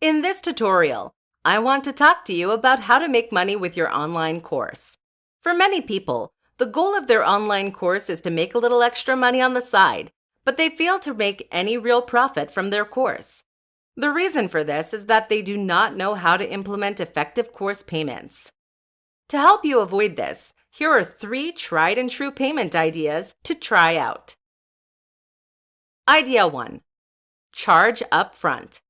In this tutorial, I want to talk to you about how to make money with your online course. For many people, the goal of their online course is to make a little extra money on the side, but they fail to make any real profit from their course. The reason for this is that they do not know how to implement effective course payments. To help you avoid this, here are 3 tried and true payment ideas to try out. Idea 1. Charge up front.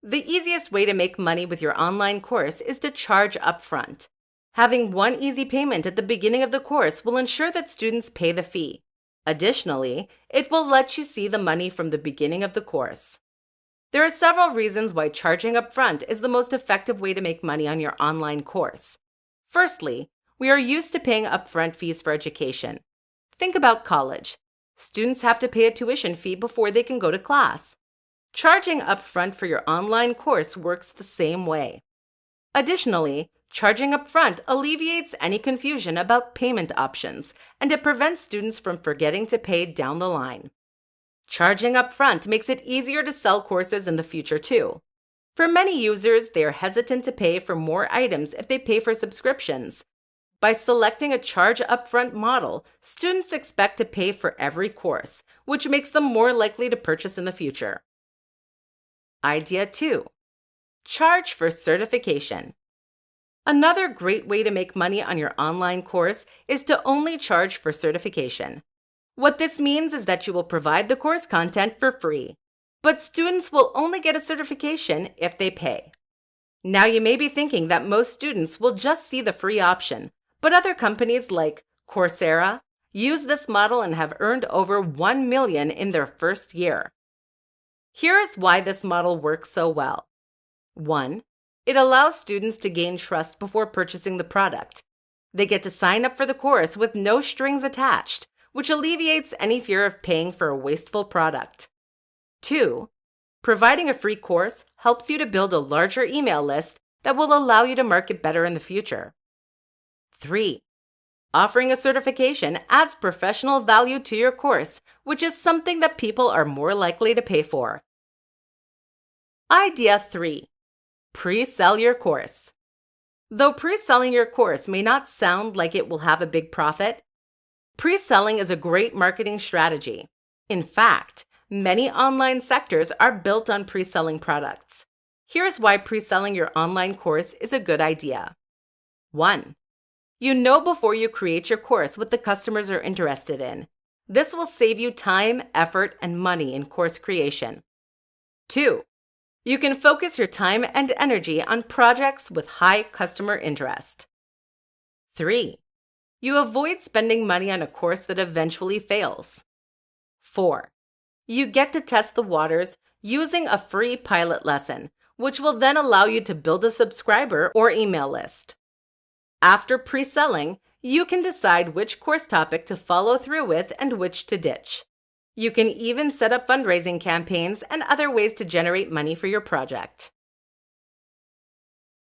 The easiest way to make money with your online course is to charge up front. Having one easy payment at the beginning of the course will ensure that students pay the fee. Additionally, it will let you see the money from the beginning of the course. There are several reasons why charging up front is the most effective way to make money on your online course. Firstly, we are used to paying upfront fees for education. Think about college. Students have to pay a tuition fee before they can go to class. Charging upfront for your online course works the same way. Additionally, charging upfront alleviates any confusion about payment options, and it prevents students from forgetting to pay down the line. Charging upfront makes it easier to sell courses in the future too. For many users, they are hesitant to pay for more items if they pay for subscriptions. By selecting a charge upfront model, students expect to pay for every course, which makes them more likely to purchase in the future. Idea 2. Charge for certification. Another great way to make money on your online course is to only charge for certification. What this means is that you will provide the course content for free, but students will only get a certification if they pay. Now you may be thinking that most students will just see the free option, but other companies like Coursera use this model and have earned over $1 million in their first year. Here's why this model works so well. 1. It allows students to gain trust before purchasing the product. They get to sign up for the course with no strings attached, which alleviates any fear of paying for a wasteful product. 2. Providing a free course helps you to build a larger email list that will allow you to market better in the future. 3. Offering a certification adds professional value to your course, which is something that people are more likely to pay for. Idea 3. Pre-sell your course. Though pre-selling your course may not sound like it will have a big profit, pre-selling is a great marketing strategy. In fact, many online sectors are built on pre-selling products. Here's why pre-selling your online course is a good idea. 1. You know before you create your course what the customers are interested in. This will save you time, effort, and money in course creation. 2. You can focus your time and energy on projects with high customer interest. 3. You avoid spending money on a course that eventually fails. 4. You get to test the waters using a free pilot lesson, which will then allow you to build a subscriber or email list. After pre-selling, you can decide which course topic to follow through with and which to ditch. You can even set up fundraising campaigns and other ways to generate money for your project.